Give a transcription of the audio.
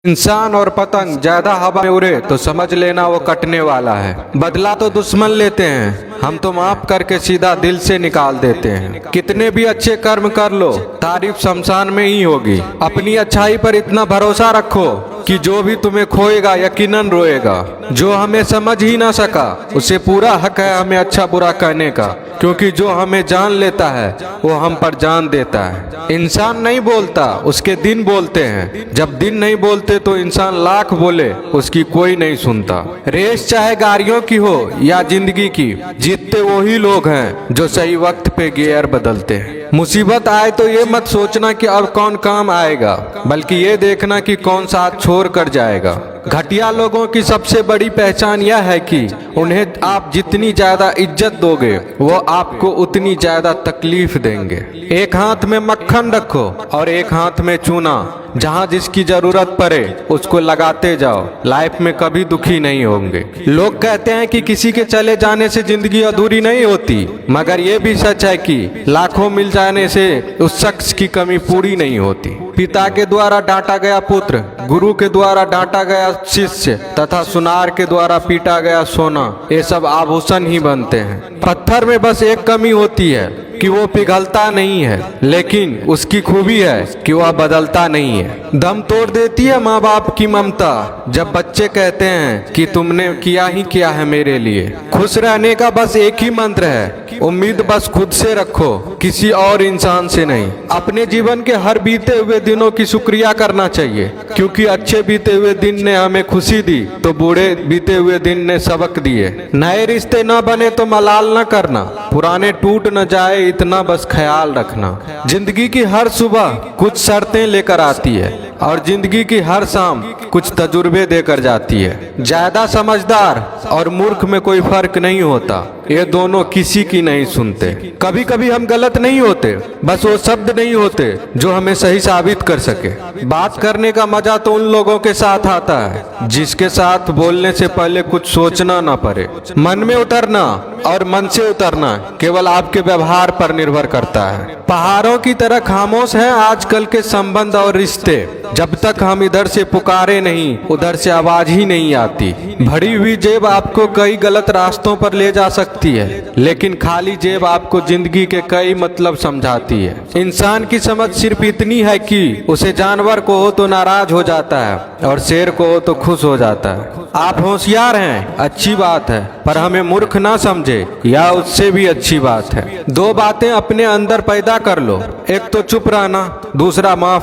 इंसान और पतंग ज्यादा हवा में उड़े तो समझ लेना वो कटने वाला है। बदला तो दुश्मन लेते हैं, हम तो माफ करके सीधा दिल से निकाल देते हैं। कितने भी अच्छे कर्म कर लो, तारीफ शमशान में ही होगी। अपनी अच्छाई पर इतना भरोसा रखो कि जो भी तुम्हें खोएगा यकीनन रोएगा। जो हमें समझ ही ना सका उसे पूरा हक है हमें अच्छा बुरा कहने का, क्योंकि जो हमें जान लेता है वो हम पर जान देता है। इंसान नहीं बोलता, उसके दिन बोलते हैं। जब दिन नहीं बोलते तो इंसान लाख बोले उसकी कोई नहीं सुनता। रेस चाहे गाड़ियों की हो या जिंदगी की, जीतते वही लोग हैं जो सही वक्त पे गियर बदलते हैं। मुसीबत आए तो ये मत सोचना कि अब कौन काम आएगा, बल्कि ये देखना कि कौन साथ छोड़ कर जाएगा। घटिया लोगों की सबसे बड़ी पहचान यह है कि उन्हें आप जितनी ज्यादा इज्जत दोगे वो आपको उतनी ज्यादा तकलीफ देंगे। एक हाथ में मक्खन रखो और एक हाथ में चूना। जहाँ जिसकी जरूरत पड़े उसको लगाते जाओ, लाइफ में कभी दुखी नहीं होंगे। लोग कहते हैं कि किसी के चले जाने से जिंदगी अधूरी नहीं होती, मगर ये भी सच है कि लाखों मिल जाने से उस शख्स की कमी पूरी नहीं होती। पिता के द्वारा डांटा गया पुत्र, गुरु के द्वारा डांटा गया शिष्य तथा सुनार के द्वारा पीटा गया सोना, ये सब आभूषण ही बनते हैं। पत्थर में बस एक कमी होती है कि वो पिघलता नहीं है, लेकिन उसकी खूबी है कि वह बदलता नहीं है। दम तोड़ देती है माँ बाप की ममता जब बच्चे कहते हैं कि तुमने किया ही क्या है मेरे लिए। खुश रहने का बस एक ही मंत्र है, उम्मीद बस खुद से रखो, किसी और इंसान से नहीं। अपने जीवन के हर बीते हुए दिनों की शुक्रिया करना चाहिए, क्योंकि अच्छे बीते हुए दिन ने हमें खुशी दी तो बूढ़े बीते हुए दिन ने सबक दिए। नए रिश्ते न बने तो मलाल न करना, पुराने टूट न जाए इतना बस ख्याल रखना। जिंदगी की हर सुबह कुछ शर्तें लेकर आती है और जिंदगी की हर शाम कुछ तजुर्बे देकर जाती है। ज्यादा समझदार और मूर्ख में कोई फर्क नहीं होता, ये दोनों किसी की नहीं सुनते। कभी कभी हम गलत नहीं होते, बस वो शब्द नहीं होते जो हमें सही साबित कर सके। बात करने का मजा तो उन लोगों के साथ आता है जिसके साथ बोलने से पहले कुछ सोचना ना पड़े। मन में उतरना और मन से उतरना केवल आपके व्यवहार पर निर्भर करता है। पहाड़ों की तरह खामोश है आजकल के संबंध और रिश्ते। जब तक हम इधर से पुकारे नहीं उधर से आवाज ही नहीं आती। भरी हुई जेब आपको कई गलत रास्तों पर ले जा सकती है, लेकिन खाली जेब आपको जिंदगी के कई मतलब समझाती है। इंसान की समझ सिर्फ इतनी है कि उसे जानवर को हो तो नाराज हो जाता है और शेर को हो तो खुश हो जाता है। आप होशियार हैं, अच्छी बात है, पर हमें मूर्ख ना समझे या उससे भी अच्छी बात है। दो बातें अपने अंदर पैदा कर लो, एक तो चुप रहना, दूसरा माफ